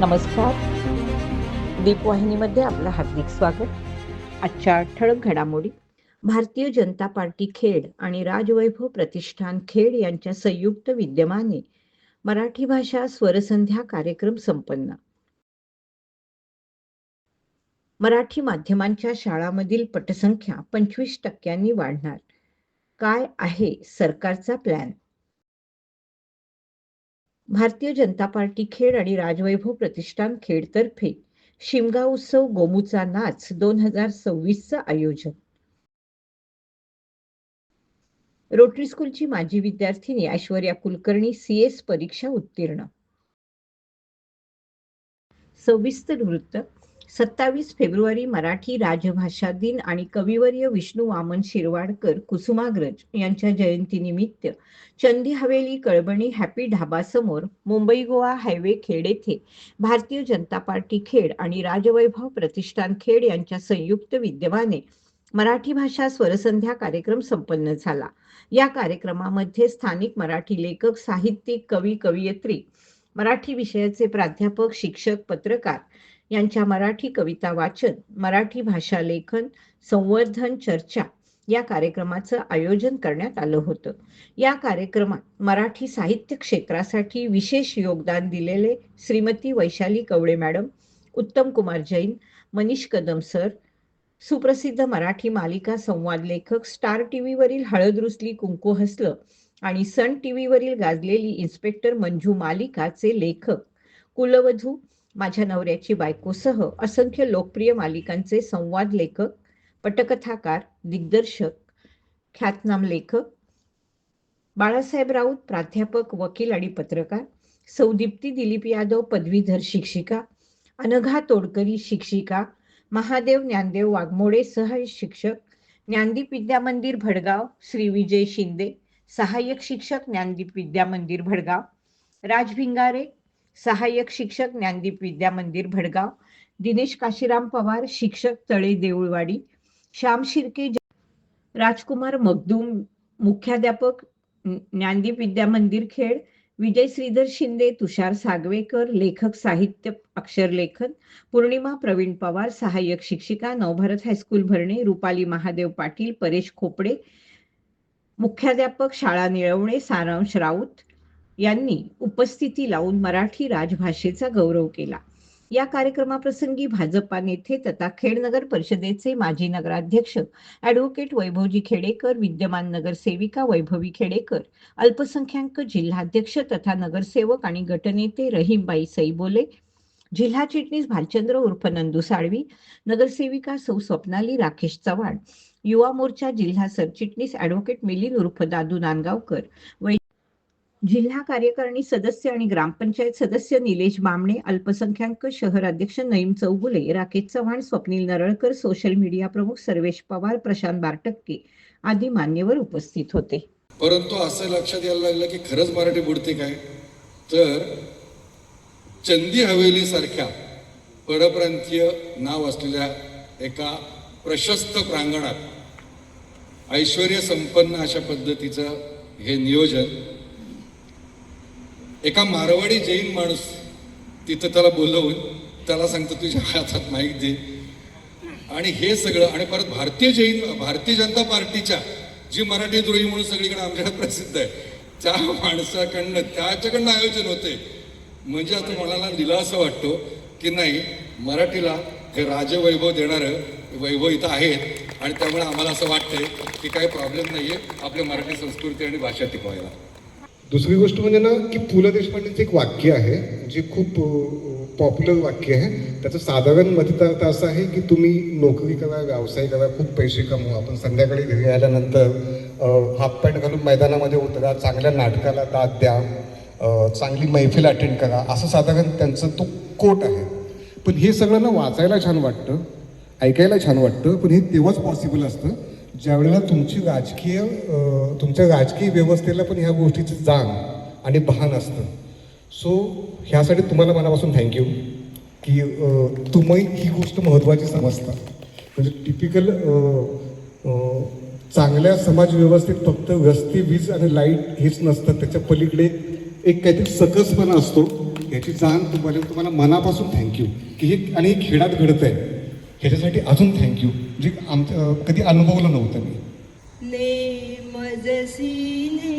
नमस्कार. दीपवाहिनीमध्ये आपलं हार्दिक स्वागत. आजच्या ठळक घडामोडी. भारतीय जनता पार्टी खेड आणि राजवैभव प्रतिष्ठान खेड यांच्या संयुक्त विद्यमाने मराठी भाषा स्वरसंध्या कार्यक्रम संपन्न. मराठी माध्यमांच्या शाळांमधील पटसंख्या 25% वाढणार. काय आहे सरकारचा प्लॅन? भारतीय जनता पार्टी खेड आणि राजवैभव प्रतिष्ठान खेडतर्फे शिमगा उत्सव गोमूचा नाच 2026चं आयोजन. रोटरी स्कूलची माजी विद्यार्थिनी ऐश्वर्या कुलकर्णी CS परीक्षा उत्तीर्ण. सविस्तर वृत्त. 27 फेब्रुवारी मराठी राजभाषा दिन आणि कविवर्य विष्णू वामन शिरवाडकर कुसुमाग्रज यांच्या जयंतीनिमित्त चंदी हवेली कळबणी हॅपी ढाबासमोर मुंबई गोवा हायवे खेड येथे भारतीय जनता पार्टी खेड आणि राजवैभव प्रतिष्ठान खेड यांच्या संयुक्त विद्यमाने मराठी भाषा स्वरसंध्या कार्यक्रम संपन्न झाला. या कार्यक्रमामध्ये स्थानिक मराठी लेखक, साहित्यिक, कवी, कवयित्री, मराठी विषयाचे प्राध्यापक, शिक्षक, पत्रकार यांच्या मराठी कविता वाचन, मराठी भाषा लेखन, संवर्धन, चर्चा या कार्यक्रमाचं आयोजन करण्यात आलं होतं. या कार्यक्रमात मराठी साहित्य क्षेत्रासाठी विशेष योगदान दिलेले श्रीमती वैशाली कवडे मॅडम, उत्तम कुमार जैन, मनीष कदम सर, सुप्रसिद्ध मराठी मालिका संवाद लेखक, स्टार टीव्हीवरील हळद रुसली कुंकू हसलं आणि सन टीव्हीवरील गाजलेली इन्स्पेक्टर मंजू मालिकाचे लेखक, कुलवधू, माझ्या नवऱ्याची बायकोसह असंख्य लोकप्रिय मालिकांचे संवाद लेखक, पटकथाकार, दिग्दर्शक, ख्यातनाम लेखक बाळासाहेब राऊत, प्राध्यापक, वकील आणि पत्रकार, सौदीप्ती दिलीप यादव, पदवीधर शिक्षिका, अनघा तोडकरी, शिक्षिका, महादेव ज्ञानदेव वाघमोडे, सह शिक्षक, ज्ञानदीप विद्यामंदिर भडगाव, श्री विजय शिंदे, सहाय्यक शिक्षक, ज्ञानदीप विद्यामंदिर भडगाव, राज भिंगारे, सहाय्यक शिक्षक, ज्ञानदीप विद्यामंदिर भडगाव, दिनेश काशीराम पवार, शिक्षक, तळे देऊळवाडी, श्याम शिर्के, राजकुमार मगदूम, मुख्याध्यापक, ज्ञानदीप विद्यामंदिर खेड, विजय श्रीधर शिंदे, तुषार सागवेकर, लेखक, साहित्य, अक्षरलेखन, पूर्णिमा प्रवीण पवार, सहाय्यक शिक्षिका, नवभारत हायस्कूल भरणे, रुपाली महादेव पाटील, परेश खोपडे, मुख्याध्यापक, शाळा निळवणे, सारांश राऊत यांनी उपस्थिती लावून मराठी राजभाषेचा गौरव केला. या कार्यक्रमाप्रसंगी भाजपा नेते तथा खेड नगर परिषदेचे माजी नगराध्यक्ष ॲडव्होकेट वैभवजी खेडेकर, विद्यमान नगरसेविका वैभवी खेडेकर, अल्पसंख्याक जिल्हाध्यक्ष तथा नगरसेवक आणि गटनेते रहीमबाई सईबोले, जिल्हा चिटणीस भालचंद्र उर्फ नंदू साळवी, नगरसेविका सौ स्वप्नाली राकेश चव्हाण, युवा मोर्चा जिल्हा सरचिटणीस ॲडव्होकेट मिलिंद उर्फ दादू नांदगावकर, जिल्हा कार्यकारिणी सदस्य आणि ग्रामपंचायत सदस्य निलेश बामणे, अल्पसंख्याक शहर अध्यक्ष नईम चौगुले, राकेश चव्हाण, स्वप्नील नरळकर, सोशल मीडिया प्रमुख सर्वेश पवार, प्रशांत बारटक्के आदी मान्यवर उपस्थित होते. परंतु असं लक्षात यायला लागलं की खरंच मराठी बुडते काय, तर चंदी हवेली सारख्या परप्रांतीय नाव असलेल्या एका प्रशस्त प्रांगणात ऐश्वर्य संपन्न अशा पद्धतीचं हे नियोजन, एका मारवाडी जैन माणूस तिथं त्याला बोलवून त्याला सांगतो तुझ्या हातात माईक दे, आणि हे सगळं, आणि परत भारतीय जनता पार्टीच्या जी मराठी द्रोही म्हणून सगळीकडे आमच्याकडे प्रसिद्ध आहे त्या माणसाकडनं त्याच्याकडनं आयोजन होते. म्हणजे आता मला दिलासा वाटतो की नाही, मराठीला हे राजवैभव देणारं वैभव इथं आहेत आणि त्यामुळे आम्हाला असं वाटतंय की काही प्रॉब्लेम नाही आहे आपल्या मराठी संस्कृती आणि भाषा टिकवायला. दुसरी गोष्ट म्हणजे ना की पु ल देशपांडेचं एक वाक्य आहे जे खूप पॉप्युलर वाक्य आहे. त्याचं साधारण मतितार्थ असं आहे की तुम्ही नोकरी करा, व्यवसाय करा, खूप पैसे कमवा, आपण संध्याकाळी घरी आल्यानंतर हाफ पॅन्ट घालून मैदानामध्ये उतरा, चांगल्या नाटकाला दाद द्या, चांगली मैफिल अटेंड करा, असं साधारण त्यांचं तो कोट आहे. पण हे सगळं ना वाचायला छान वाटतं, ऐकायला छान वाटतं, पण हे तेव्हाच पॉसिबल असतं ज्यावेळेला तुमच्या राजकीय व्यवस्थेला पण ह्या गोष्टीचं जाण आणि भान असतं. सो ह्यासाठी तुम्हाला मनापासून थँक्यू की तुम्ही ही गोष्ट महत्त्वाची समजता. म्हणजे टिपिकल चांगल्या समाज व्यवस्थेत फक्त रस्ते, वीज आणि लाईट हेच नसतं, त्याच्या पलीकडे एक काहीतरी सकसपणा असतो याची जाण तुम्हाला मनापासून थँक्यू की हे आणि हे खेळात घडत आहे ह्याच्यासाठी अजून थँक्यू जे कधी अनुभवलं नव्हतं मी. ने मजसीने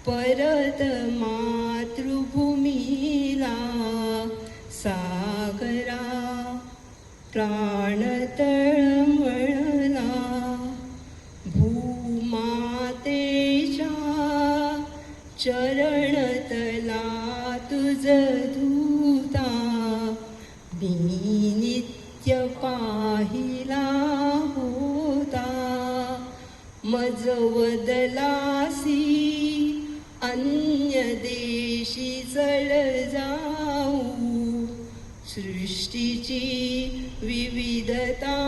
परत मातृभूमीला सागरा प्राण तळमळला भूमातेच्या चरणतला तुझ धूता मी नित्य पाहिला होता मज वदलासी अन्य देशी चढ जाऊ सृष्टीची विविधता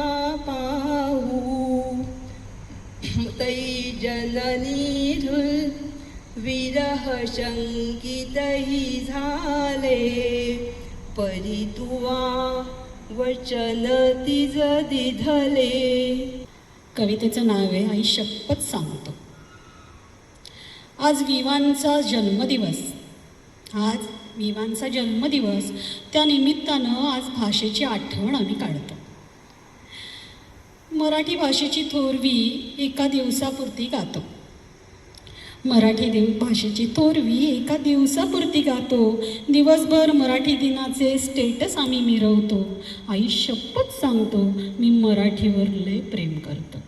पाहू तै जननी विरह शंकितही झाले परी तुवा वचन तिज दिधले. कवितेचं नाव आहे आई शपथ सांगतो. आज विवांचा जन्मदिवस. त्या निमित्तानं आज भाषेची आठवण आम्ही काढतो. मराठी भाषेची थोरवी एका दिवसापुरती गातो. भाषेची थोरवी एका दिवसापुरती गातो. दिवसभर मराठी दिनाचे स्टेटस आम्ही मिरवतो. आई शपथ सांगतो मी मराठीवर लय प्रेम करतो.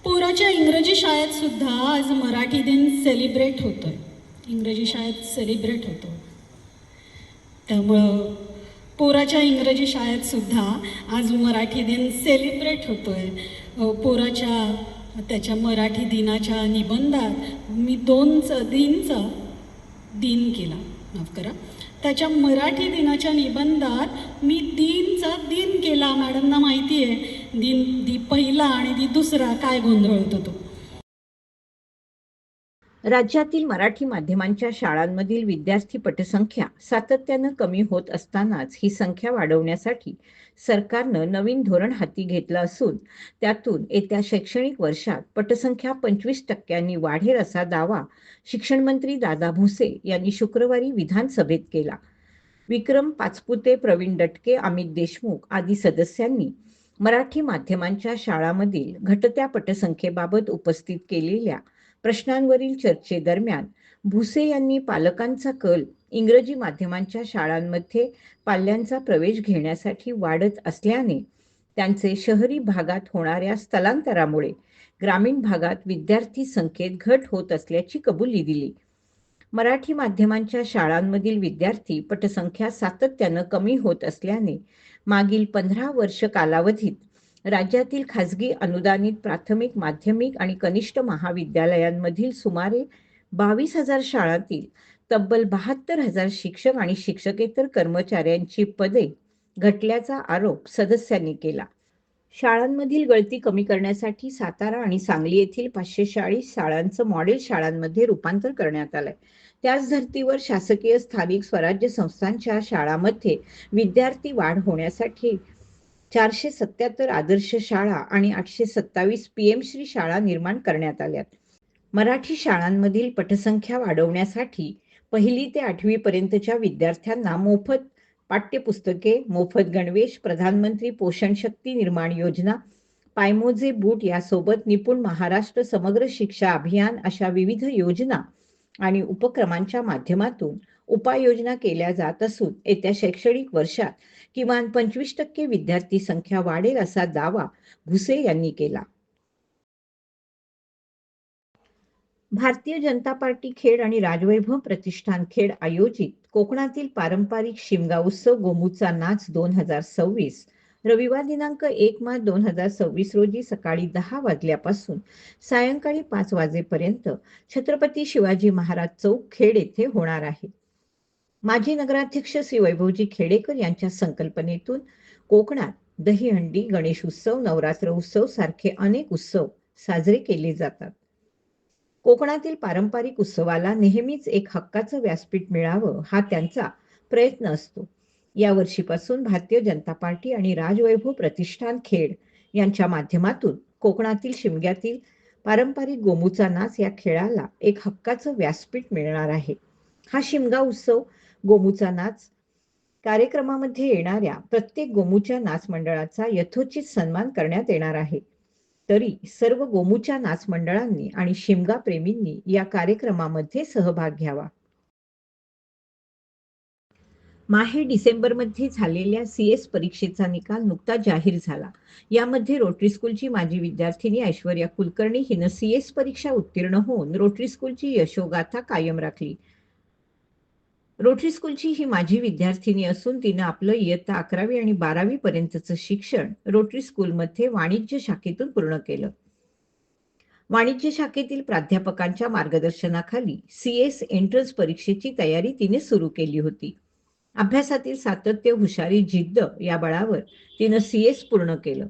पोराच्या इंग्रजी शाळेत सुद्धा आज मराठी दिन सेलिब्रेट होतोय. त्यामुळं पोराच्या इंग्रजी शाळेत सुद्धा आज मराठी दिन सेलिब्रेट होतोय. त्याच्या मराठी दिनाच्या निबंधात मी दिन केला, माफ करा. त्याच्या मराठी दिनाच्या निबंधात मी दिन केला. मॅडमना माहिती आहे दी पहिला आणि दी दुसरा काय गोंधळ होतो तो. राज्यातील मराठी माध्यमांच्या शाळांमधील विद्यार्थी पटसंख्या सातत्यानं कमी होत असतानाच ही संख्या वाढवण्यासाठी सरकारनं नवीन धोरण हाती घेतलं असून त्यातून येत्या शैक्षणिक वर्षात पटसंख्या 25% वाढेल असा दावा शिक्षण मंत्री दादा भुसे यांनी शुक्रवारी विधानसभेत केला. विक्रम पाचपुते, प्रवीण दटके, अमित देशमुख आदी सदस्यांनी मराठी माध्यमांच्या शाळांमधील घटत्या पटसंख्येबाबत उपस्थित केलेल्या प्रश्नांवरील चर्चेदरम्यान भुसे यांनी पालकांचा कल इंग्रजी माध्यमांच्या शाळांमध्ये पाल्यांचा प्रवेश घेण्यासाठी वाढत असल्याने त्यांचे शहरी भागात होणाऱ्या स्थलांतरामुळे ग्रामीण भागात विद्यार्थी संख्येत घट होत असल्याची कबुली दिली. मराठी माध्यमांच्या शाळांमधील विद्यार्थी पटसंख्या सातत्यानं कमी होत असल्याने मागील 15 वर्ष कालावधीत राज्यातील खाजगी अनुदानित प्राथमिक, माध्यमिक आणि कनिष्ठ महाविद्यालयांमधील सुमारे 22,000 शाळांतील तब्बल 72,000 शिक्षक आणि शिक्षकेतर कर्मचाऱ्यांची पदे घटल्याचा आरोप सदस्यांनी केला. शाळांमधील गळती कमी करण्यासाठी सातारा आणि सांगली येथील 540 शाळांचं मॉडेल शाळांमध्ये रूपांतर करण्यात आलंय. त्याच धर्तीवर शासकीय स्थानिक स्वराज्य संस्थांच्या शाळांमध्ये विद्यार्थी वाढ होण्यासाठी 477 आदर्श शाळा आणि 827 पीएमश्री शाळा निर्माण करण्यात आल्यात. मराठी शाळांमधील पटसंख्या वाढवण्यासाठी 1ली ते 8वी पर्यंतच्या विद्यार्थ्यांना मोफत पाठ्यपुस्तके, मोफत गणवेश, प्रधानमंत्री पोषण शक्ती निर्माण योजना, पायमोजे बूट यासोबत निपुण महाराष्ट्र समग्र शिक्षा अभियान अशा विविध योजना आणि उपक्रमांच्या माध्यमातून उपाययोजना केल्या जात असून येत्या शैक्षणिक वर्षात किमान 25% विद्यार्थी संख्या वाढेल असा दावा भुसे यांनी केला. भारतीय जनता पार्टी खेड आणि राजवैभव प्रतिष्ठान खेड आयोजित कोकणातील पारंपरिक शिमगा उत्सव गोमूचा नाच 2026 रविवार दिनांक 1 मार्च 2026 रोजी सकाळी 10 वाजल्यापासून सायंकाळी 5 वाजेपर्यंत छत्रपती शिवाजी महाराज चौक खेड येथे होणार आहे. माजी नगराध्यक्ष श्री वैभवजी खेडेकर यांच्या संकल्पनेतून कोकणात दहीहंडी, गणेश उत्सव, नवरात्र उत्सव सारखे अनेक उत्सव साजरे केले जातात. कोकणातील पारंपरिक उत्सवाला नेहमीच एक हक्काचं व्यासपीठ मिळावं हा त्यांचा प्रयत्न असतो. या वर्षीपासून भारतीय जनता पार्टी आणि राजवैभव प्रतिष्ठान खेड यांच्या माध्यमातून कोकणातील शिमग्यातील पारंपरिक गोमूचा नाच या खेळाला एक हक्काचं व्यासपीठ मिळणार आहे. हा शिमगा उत्सव गोमूचा नाच कार्यक्रमामध्ये येणाऱ्या प्रत्येक गोमूच्या नाच मंडळाचा यथोचित सन्मान करण्यात येणार आहे. तरी सर्व गोमूच्या नाच मंडळांनी आणि शिमगा प्रेमींनी या कार्यक्रमामध्ये सहभाग घ्यावा. माहे डिसेंबरमध्ये झालेल्या CS परीक्षेचा निकाल नुकताच जाहीर झाला. यामध्ये रोटरी स्कूलची माजी विद्यार्थिनी ऐश्वर्या कुलकर्णी हिनं CS परीक्षा उत्तीर्ण होऊन रोटरी स्कूलची यशोगाथा कायम राखली. रोटरी स्कूलची ही माजी विद्यार्थिनी असून तिनं आपलं इयत्ता 11वी आणि 12वी पर्यंतचं शिक्षण रोटरी स्कूलमध्ये वाणिज्य शाखेतून पूर्ण केलं. वाणिज्य शाखेतील प्राध्यापकांच्या मार्गदर्शनाखाली CS एंट्रन्स परीक्षेची तयारी तिने सुरू केली होती. अभ्यासातील सातत्य, हुशारी, जिद्द या बळावर तिनं CS पूर्ण केलं.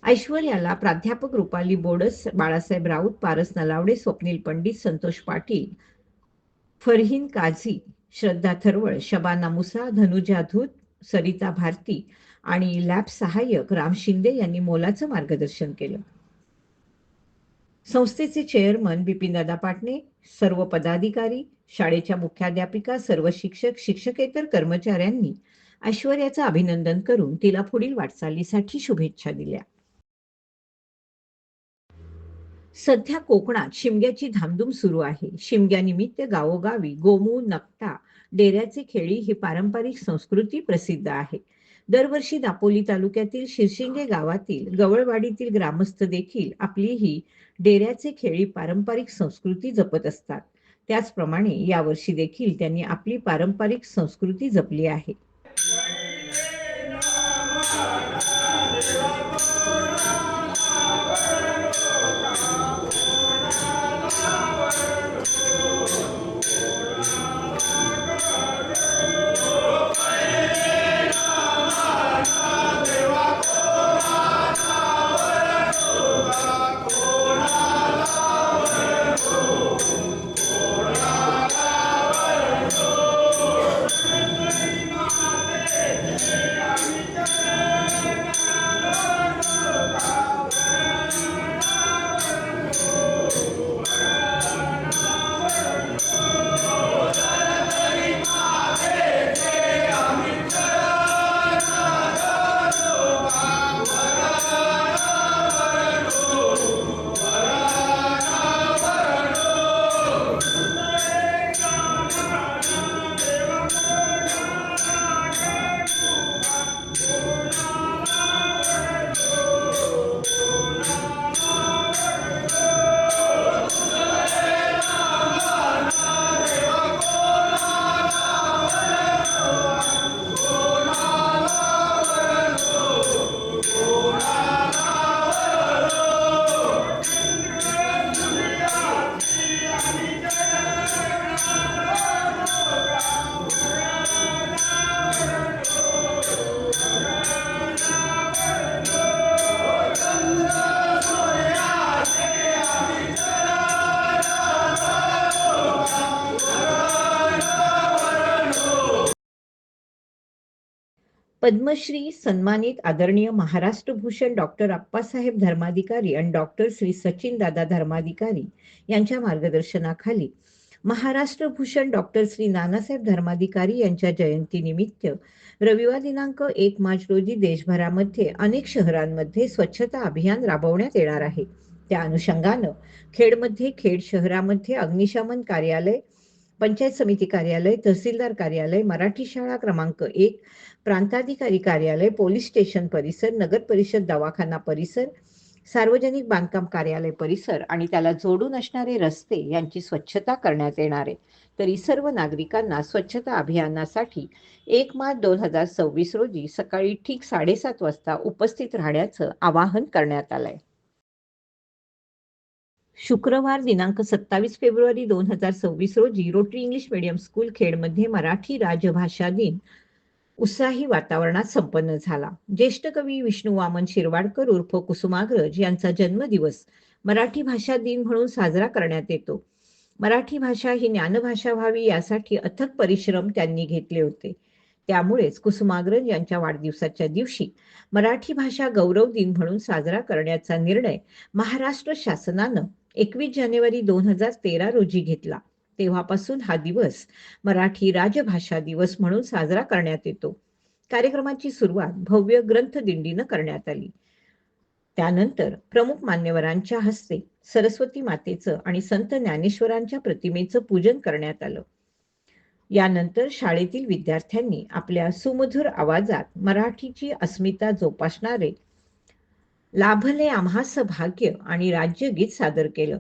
ऐश्वर्याला प्राध्यापक रुपाली बोडस, बाळासाहेब राऊत, पारस नलावडे, स्वप्नील पंडित, संतोष पाटील, फरहीन काझी, श्रद्धा थरवळ, शबाना मुसा, धनुजा धूत, सरिता भारती आणि लॅब सहाय्यक राम शिंदे यांनी मोलाचं मार्गदर्शन केलं. संस्थेचे चेअरमन बिपिनदादा पाटणे, सर्व पदाधिकारी, शाळेच्या मुख्याध्यापिका, सर्व शिक्षक, शिक्षकेतर कर्मचाऱ्यांनी ऐश्वर्याचं अभिनंदन करून तिला पुढील वाटचालीसाठी शुभेच्छा दिल्या. सध्या कोकणात शिमग्याची धामधूम सुरू आहे. शिमग्यानिमित्त गावोगावी गोमू, नकटा, डेऱ्याचे खेळी ही पारंपरिक संस्कृती प्रसिद्ध आहे. दरवर्षी दापोली तालुक्यातील शिरशिंगे गावातील गवळवाडीतील ग्रामस्थ देखील आपली ही डेऱ्याचे खेळी पारंपरिक संस्कृती जपत असतात. त्याचप्रमाणे यावर्षी देखील त्यांनी आपली पारंपरिक संस्कृती जपली आहे. पद्मश्री सन्मानित आदरणीय महाराष्ट्र भूषण डॉक्टर अप्पासाहेब धर्माधिकारी आणि डॉक्टर श्री सचिन दादा धर्माधिकारी यांच्या मार्गदर्शनाखाली महाराष्ट्र भूषण डॉक्टर श्री नानासाहेब धर्माधिकारी यांच्या जयंतीनिमित्त रविवार दिनांक 1 मार्च रोजी देशभरामध्ये अनेक शहरांमध्ये स्वच्छता अभियान राबवण्यात येणार आहे. त्या अनुषंगानं खेडमध्ये, खेड शहरामध्ये अग्निशमन कार्यालय, पंचायत समिती कार्यालय, तहसीलदार कार्यालय, मराठी शाळा क्रमांक 1, प्रांताधिकारी कार्यालय, पोलीस स्टेशन परिसर, नगर परिषद दवाखाना परिसर, सार्वजनिक बांधकाम कार्यालय परिसर आणि त्याला जोडून असणारे रस्ते यांची स्वच्छता करण्यात येणार आहे. तरी सर्व नागरिकांना स्वच्छता अभियानासाठी 1 मार्च 2026 रोजी सकाळी ठीक 7:30 वाजता उपस्थित राहण्याचं आवाहन करण्यात आलंय. शुक्रवार दिनांक 27 फेब्रुवारी 2026 रोजी रोटरी इंग्लिश मीडियम स्कूल खेडमध्ये मराठी राजभाषा दिन उत्साही वातावरणात संपन्न झाला. ज्येष्ठ कवी विष्णू वामन शिरवाडकर उर्फ कुसुमाग्रज यांचा जन्मदिवस मराठी भाषा दिन म्हणून साजरा करण्यात येतो. मराठी भाषा ही ज्ञानभाषा व्हावी यासाठी अथक परिश्रम त्यांनी घेतले होते. त्यामुळेच कुसुमाग्रज यांच्या वाढदिवसाच्या दिवशी मराठी भाषा गौरव दिन म्हणून साजरा करण्याचा निर्णय महाराष्ट्र शासनानं 21 जानेवारी 2013 रोजी घेतला. तेव्हापासून हा दिवस मराठी राजभाषा दिवस म्हणून साजरा करण्यात येतो. कार्यक्रमाची सुरुवात भव्य ग्रंथदिंडीनं करण्यात आली. त्यानंतर प्रमुख मान्यवरांच्या हस्ते सरस्वती मातेचं आणि संत ज्ञानेश्वरांच्या प्रतिमेचं पूजन करण्यात आलं. यानंतर शाळेतील विद्यार्थ्यांनी आपल्या सुमधुर आवाजात मराठीची अस्मिता जोपासणारे लाभले आम्हास भाग्य आणि राज्यगीत सादर केलं.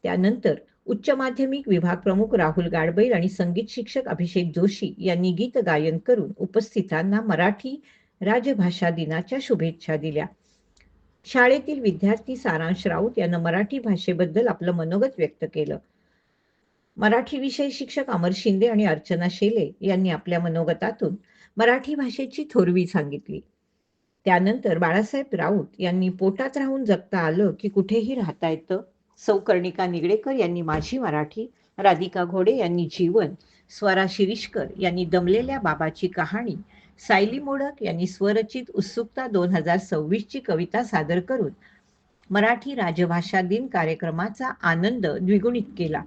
त्यानंतर उच्च माध्यमिक विभाग प्रमुख राहुल गाडबैल आणि संगीत शिक्षक अभिषेक जोशी यांनी गीत गायन करून उपस्थितांना मराठी राजभाषा दिनाच्या शुभेच्छा दिल्या. शाळेतील विद्यार्थी सारांश राऊत यांना मराठी भाषेबद्दल आपलं मनोगत व्यक्त केलं. मराठी विषय शिक्षक अमर शिंदे आणि अर्चना शेले यांनी आपल्या मनोगतातून मराठी भाषेची थोरवी सांगितली. त्यानंतर बाळासाहेब राऊत यांनी पोटात राहून जगता आलं की कुठेही राहता येतं, सौ कर्णिका निगडेकर यांनी माझी मराठी, राधिका घोडे यांनी जीवन, स्वरा शिरीषकर यांनी दमलेल्या बाबाची कहाणी, सायली मोडक यांनी स्वरचित उत्सुकता 2026 ची कविता सादर करून मराठी राजभाषा दिन कार्यक्रमाचा आनंद द्विगुणित केला.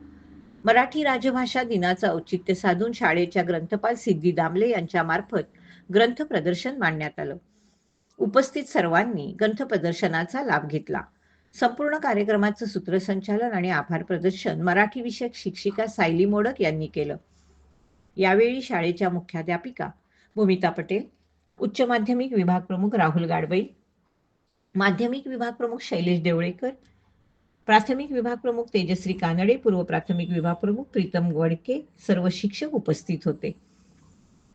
मराठी राजभाषा दिनाचं औचित्य साधून शाळेच्या ग्रंथपाल सिद्धी दामले यांच्या मार्फत ग्रंथ प्रदर्शन मांडण्यात आलं. उपस्थित सर्वांनी ग्रंथ प्रदर्शनाचा लाभ घेतला. संपूर्ण कार्यक्रमाचं सूत्रसंचालन आणि आभार प्रदर्शन मराठी विषयक शिक्षिका सायली मोडक यांनी केलं. यावेळी शाळेच्या मुख्याध्यापिका भूमिता पटेल, उच्च माध्यमिक विभाग प्रमुख राहुल गाडबैल, माध्यमिक विभाग प्रमुख शैलेश देवळेकर, प्राथमिक विभाग प्रमुख तेजश्री कानडे, पूर्व प्राथमिक विभाग प्रमुख प्रीतम वडके सर्व शिक्षक उपस्थित होते.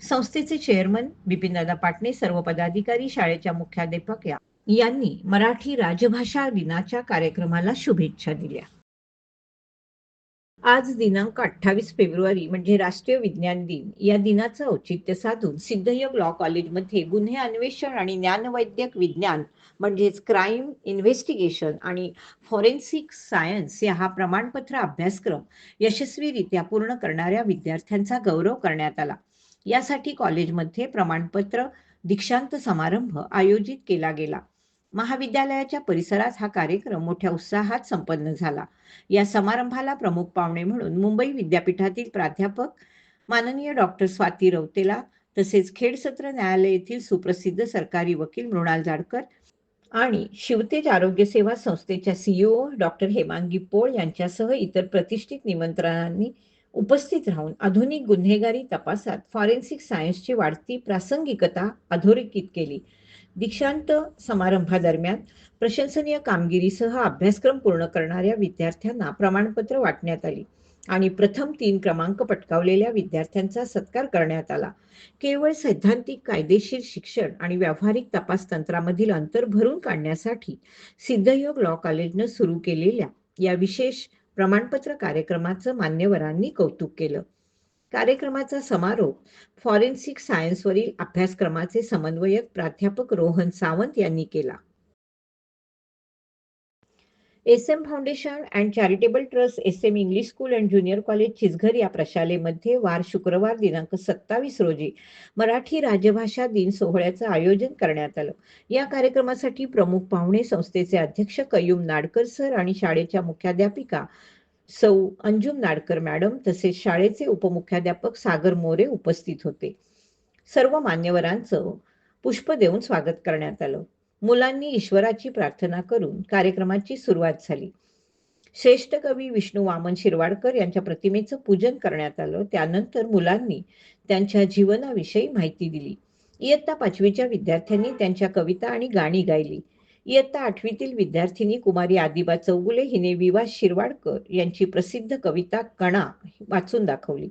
संस्थेचे चेअरमन बिपिनदादा पाटणे, सर्व पदाधिकारी, शाळेच्या मुख्याध्यापक यांनी मराठी राजभाषा दिनाच्या कार्यक्रमाला शुभेच्छा दिल्या. आज दिनांक 28 फेब्रुवारी म्हणजे राष्ट्रीय विज्ञान दिन. या दिनाचं औचित्य साधून सिद्धयोग लॉ कॉलेजमध्ये गुन्हे अन्वेषण आणि ज्ञानवैद्यक विज्ञान म्हणजेच क्राईम इन्व्हेस्टिगेशन आणि फॉरेन्सिक सायन्स या हा प्रमाणपत्र अभ्यासक्रम यशस्वीरित्या पूर्ण करणाऱ्या विद्यार्थ्यांचा गौरव करण्यात आला. यासाठी कॉलेजमध्ये प्रमाणपत्र दीक्षांत समारंभ आयोजित केला गेला. महाविद्यालयाच्या परिसरात हा कार्यक्रम मोठ्या उत्साहात संपन्न झाला. या समारंभाला प्रमुख पाहुणे म्हणून मुंबई विद्यापीठातील प्राध्यापक माननीय डॉक्टर स्वाती रौतेला, तसेच खेड सत्र न्यायालय येथील सुप्रसिद्ध सरकारी वकील मृणाल जाडकर आणि शिवतेज आरोग्य सेवा संस्थेच्या CEO डॉक्टर हेमांगी पोळ यांच्यासह इतर प्रतिष्ठित निमंत्रणांनी उपस्थित राहून आधुनिक गुन्हेगारी तपासात फॉरेन्सिक सायन्सची वाढती प्रासंगिकता अधोरेखित केली. दीक्षांत समारंभादरम्यान प्रशंसनीय कामगिरीसह अभ्यासक्रम पूर्ण करणाऱ्या विद्यार्थ्यांना प्रमाणपत्र वाटण्यात आली आणि प्रथम 3 क्रमांक पटकावलेल्या विद्यार्थ्यांचा सत्कार करण्यात आला. केवळ सैद्धांतिक कायदेशीर शिक्षण आणि व्यावहारिक तपास तंत्रामधील अंतर भरून काढण्यासाठी सिद्धयोग लॉ कॉलेजनं सुरू केलेल्या या विशेष प्रमाणपत्र कार्यक्रमाचं मान्यवरांनी कौतुक केलं. कार्यक्रमाचा समारोप फॉरेन्सिक सायन्सवरील अभ्यासक्रमाचे समन्वयक प्राध्यापक रोहन सावंत यांनी केला. SM foundation and charitable trust SM English school and junior college Chichghar या प्रशालेमध्ये वार शुक्रवार दिनांक 27 रोजी मराठी राजभाषा दिन सोहळ्याचं आयोजन करण्यात आलं. या कार्यक्रमासाठी प्रमुख पाहुणे संस्थेचे अध्यक्ष कय्यूम नाडकर सर आणि शाळेच्या मुख्याध्यापिका सौ अंजुम नाडकर मॅडम तसेच शाळेचे उपमुख्याध्यापक सागर मोरे उपस्थित होते. सर्व मान्यवरांचं पुष्प देऊन स्वागत करण्यात आलं. मुलांनी ईश्वराची प्रार्थना करून कार्यक्रमाची सुरुवात झाली. श्रेष्ठ कवी विष्णू वामन शिरवाडकर यांच्या प्रतिमेचं पूजन करण्यात आलं. त्यानंतर मुलांनी त्यांच्या जीवनाविषयी माहिती दिली. इयत्ता 5वीच्या विद्यार्थ्यांनी त्यांच्या कविता आणि गाणी गायली. इयत्ता 8वीतील विद्यार्थिनी कुमारी आदिबा चौगुले हिने विवा शिरवाडकर यांची प्रसिद्ध कविता कणा वाचून दाखवली.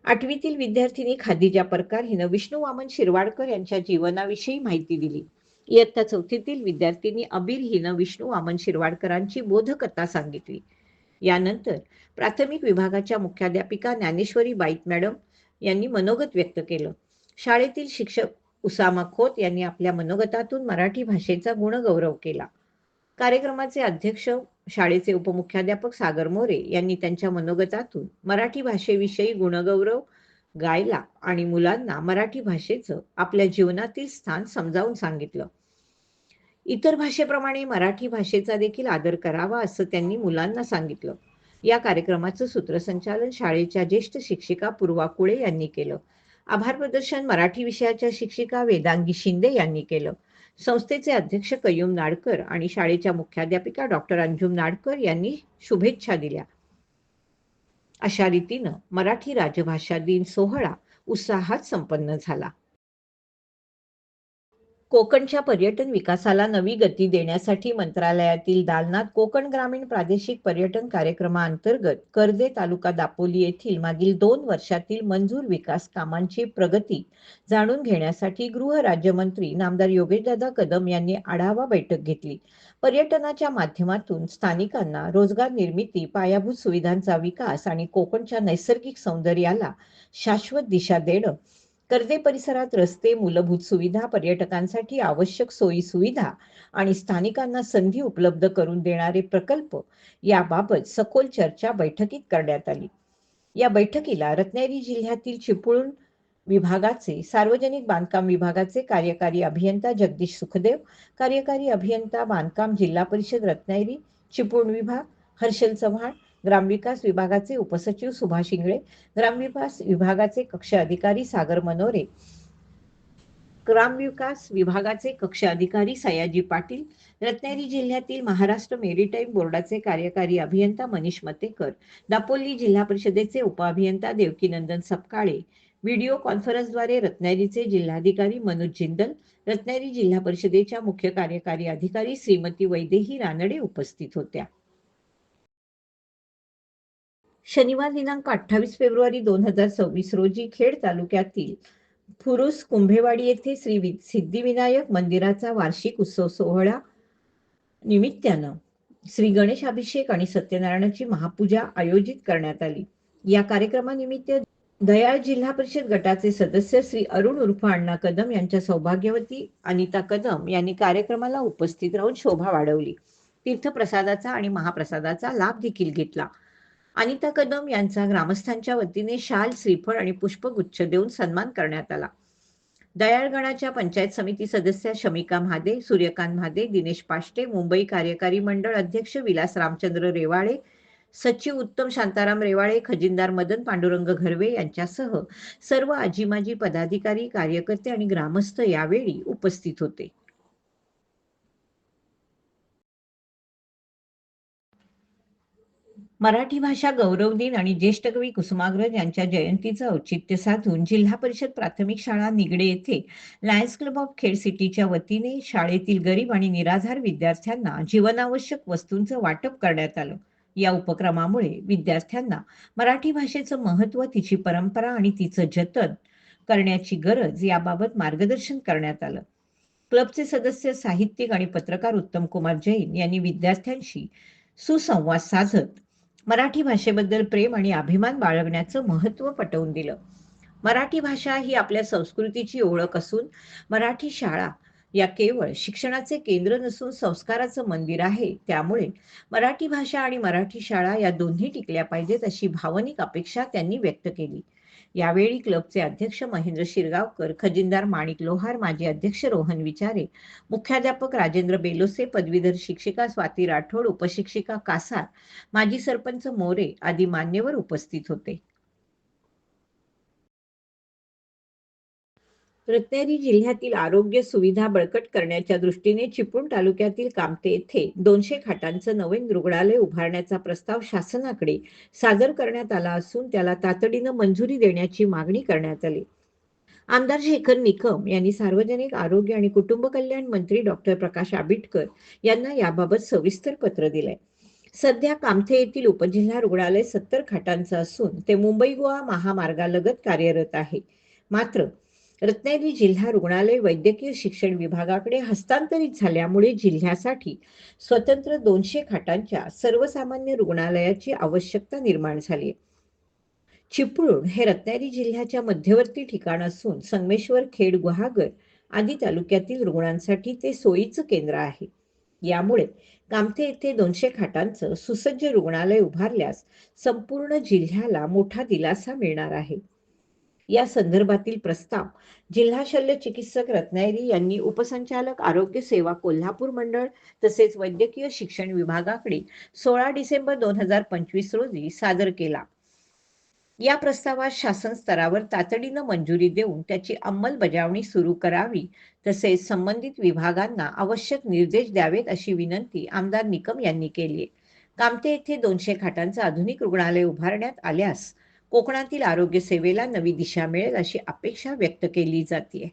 8वीतील विद्यार्थिनी खादिजा परकार हिनं विष्णू वामन शिरवाडकर यांच्या जीवनाविषयी माहिती दिली. इयत्ता 4थीतील विद्यार्थिनी अबीर हिनं विष्णू वामन शिरवाडकरांची बोधकथा सांगितली. यानंतर प्राथमिक विभागाच्या मुख्याध्यापिका ज्ञानेश्वरी बाईत मॅडम यांनी मनोगत व्यक्त केलं. शाळेतील शिक्षक उसामा खोत यांनी आपल्या मनोगतातून मराठी भाषेचा गुणगौरव केला. कार्यक्रमाचे अध्यक्ष शाळेचे उपमुख्याध्यापक सागर मोरे यांनी त्यांच्या मनोगतातून मराठी भाषेविषयी गुणगौरव गायला आणि मुलांना मराठी भाषेचं आपल्या जीवनातील स्थान समजावून सांगितलं. इतर भाषेप्रमाणे मराठी भाषेचा देखील आदर करावा असं त्यांनी मुलांना सांगितलं. या कार्यक्रमाचं सूत्रसंचालन शाळेच्या ज्येष्ठ शिक्षिका पूर्वा कुळे यांनी केलं. आभार प्रदर्शन मराठी विषयाच्या शिक्षिका वेदांगी शिंदे यांनी केलं. संस्थेचे अध्यक्ष कय्यूम नाडकर आणि शाळेच्या मुख्याध्यापिका डॉक्टर अंजुम नाडकर यांनी शुभेच्छा दिल्या. अशा रीतीनं मराठी राजभाषा दिन सोहळा उत्साहात संपन्न झाला. कोकणच्या पर्यटन विकासाला नवी गती देण्यासाठी मंत्रालयातील दालनात कोकण ग्रामीण प्रादेशिक पर्यटन कार्यक्रमाअंतर्गत कर्जे तालुका दापोली येथील मागील 2 वर्षातील मंजूर विकास कामांची प्रगती जाणून घेण्यासाठी गृह राज्यमंत्री नामदार योगेशदादा कदम यांनी आढावा बैठक घेतली. पर्यटनाच्या माध्यमातून स्थानिकांना रोजगार निर्मिती, पायाभूत सुविधांचा विकास आणि कोकणच्या नैसर्गिक सौंदर्याला शाश्वत दिशा देणं, कर्जे परिसरात रस्ते, मूलभूत सुविधा, पर्यटकांसाठी आवश्यक सोयी सुविधा आणि स्थानिकांना संधी उपलब्ध करून देणारे प्रकल्प याबाबत सखोल चर्चा बैठकीत करण्यात आली. या बैठकीला रत्नागिरी जिल्ह्यातील चिपळूण विभागाचे सार्वजनिक बांधकाम विभागाचे कार्यकारी अभियंता जगदीश सुखदेव, कार्यकारी अभियंता बांधकाम जिल्हा परिषद रत्नागिरी चिपळूण विभाग हर्षल चव्हाण, ग्रामविकास विभागाचे उपसचिव सुभाष इंगळे, ग्रामविकास विभागाचे कक्ष अधिकारी सागर मनोरे, ग्रामविकास विभागाचे कक्ष अधिकारी सयाजी पाटील, रत्नागिरी जिल्ह्यातील महाराष्ट्र मेरीटाईम बोर्डाचे कार्यकारी अभियंता मनीष मतेकर, दापोली जिल्हा परिषदेचे उपअभियंता देवकीनंदन सपकाळे, व्हिडिओ कॉन्फरन्सद्वारे रत्नागिरीचे जिल्हाधिकारी मनोज जिंदल, रत्नागिरी जिल्हा परिषदेच्या मुख्य कार्यकारी अधिकारी श्रीमती वैदेही रानडे उपस्थित होत्या. शनिवार दिनांक 28 फेब्रुवारी 2026 रोजी खेड तालुक्यातील फुरुस कुंभेवाडी येथे श्री सिद्धिविनायक मंदिराचा वार्षिक उत्सव सोहळा निमित्तानं श्री गणेश अभिषेक आणि सत्यनारायणाची महापूजा आयोजित करण्यात आली. या कार्यक्रमानिमित्त दयाळ जिल्हा परिषद गटाचे सदस्य श्री अरुण उर्फ अण्णा कदम यांच्या सौभाग्यवती अनिता कदम यांनी कार्यक्रमाला उपस्थित राहून शोभा वाढवली. तीर्थप्रसादाचा आणि महाप्रसादाचा लाभ देखील घेतला. अनिता कदम यांचा ग्रामस्थांच्या वतीने शाल, श्रीफळ आणि पुष्पगुच्छ देऊन सन्मान करण्यात आला. दयाळगणाच्या पंचायत समिती सदस्य शमिका म्हादे, सूर्यकांत म्हादे, दिनेश पाष्टे, मुंबई कार्यकारी मंडळ अध्यक्ष विलास रामचंद्र रेवाळे, सचिव उत्तम शांताराम रेवाळे, खजिनदार मदन पांडुरंग घरवे यांच्यासह सर्व आजी-माजी पदाधिकारी, कार्यकर्ते आणि ग्रामस्थ यावेळी उपस्थित होते. मराठी भाषा गौरव दिन आणि ज्येष्ठ कवी कुसुमाग्रज यांच्या जयंतीचं औचित्य साधून जिल्हा परिषद प्राथमिक शाळा निगडे येथे लायन्स क्लब ऑफ खेड सिटीच्या वतीने शाळेतील गरीब आणि निराधार विद्यार्थ्यांना जीवनावश्यक वस्तूंचं वाटप करण्यात आलं. या उपक्रमामुळे विद्यार्थ्यांना मराठी भाषेचं महत्त्व, तिची परंपरा आणि तिचं जतन करण्याची गरज याबाबत मार्गदर्शन करण्यात आलं. क्लबचे सदस्य, साहित्यिक आणि पत्रकार उत्तम कुमार जैन यांनी विद्यार्थ्यांशी सुसंवाद साधत मराठी भाषेबद्दल प्रेम आणि अभिमान बाळगण्याचं महत्त्व पटवून दिलं. मराठी भाषा ही आपल्या संस्कृतीची ओळख असून मराठी शाळा या केवळ शिक्षणाचे केंद्र नसून संस्काराचं मंदिर आहे. त्यामुळे मराठी भाषा आणि मराठी शाळा या दोन्ही टिकल्या पाहिजेत अशी भावनिक अपेक्षा त्यांनी व्यक्त केली. यावेळी क्लबचे अध्यक्ष महेंद्र शिरगावकर, खजिनदार माणिक लोहार, माजी अध्यक्ष रोहन विचारे, मुख्याध्यापक राजेंद्र बेलोसे, पदवीधर शिक्षिका स्वाती राठोड, उपशिक्षिका कासार, माजी सरपंच मोरे आदी मान्यवर उपस्थित होते. रत्नागिरी जिल्ह्यातील आरोग्य सुविधा बळकट करण्याच्या दृष्टीने चिपळूण तालुक्यातील कामते येथे 200 खाटांचं नवीन रुग्णालय उभारण्याचा प्रस्ताव शासनाकडे सादर करण्यात आला असून त्याला तातडीनं मंजुरी देण्याची मागणी करण्यात आली. आमदार शेखर निकम यांनी सार्वजनिक आरोग्य आणि कुटुंब कल्याण मंत्री डॉक्टर प्रकाश आंबेडकर यांना याबाबत सविस्तर पत्र दिलंय. सध्या कामथे येथील उपजिल्हा रुग्णालय 70 खाटांचं असून ते मुंबई गोवा महामार्गालगत कार्यरत आहे. मात्र रत्नागिरी जिल्हा रुग्णालय वैद्यकीय शिक्षण विभागाकडे हस्तांतरित झाल्यामुळे जिल्ह्यासाठी स्वतंत्र 200 खाटांच्या सर्वसामान्य रुग्णालयाची आवश्यकता निर्माण झाली. चिपळूण हे रत्नागिरी जिल्ह्याच्या मध्यवर्ती ठिकाण असून संगमेश्वर, खेड, गुहागर आदी तालुक्यातील रुग्णांसाठी ते सोयीचं केंद्र आहे. यामुळे कामथे येथे 200 खाटांचं सुसज्ज रुग्णालय उभारल्यास संपूर्ण जिल्ह्याला मोठा दिलासा मिळणार आहे. या संदर्भातील प्रस्ताव जिल्हा शल्य चिकित्सक रत्नागिरी यांनी उपसंचालक आरोग्य सेवा कोल्हापूर मंडळ तसेच वैद्यकीय शिक्षण विभागाकडे 16 डिसेंबर 2025 रोजी सादर केला. या प्रस्तावास शासन स्तरावर तातडीनं मंजुरी देऊन त्याची अंमलबजावणी सुरू करावी तसेच संबंधित विभागांना आवश्यक निर्देश द्यावेत अशी विनंती आमदार निकम यांनी केली आहे. कामते येथे 200 खाटांचं आधुनिक रुग्णालय उभारण्यात आल्यास कोकणातील आरोग्य सेवेला नवी दिशा मिळेल अशी अपेक्षा व्यक्त केली जाते.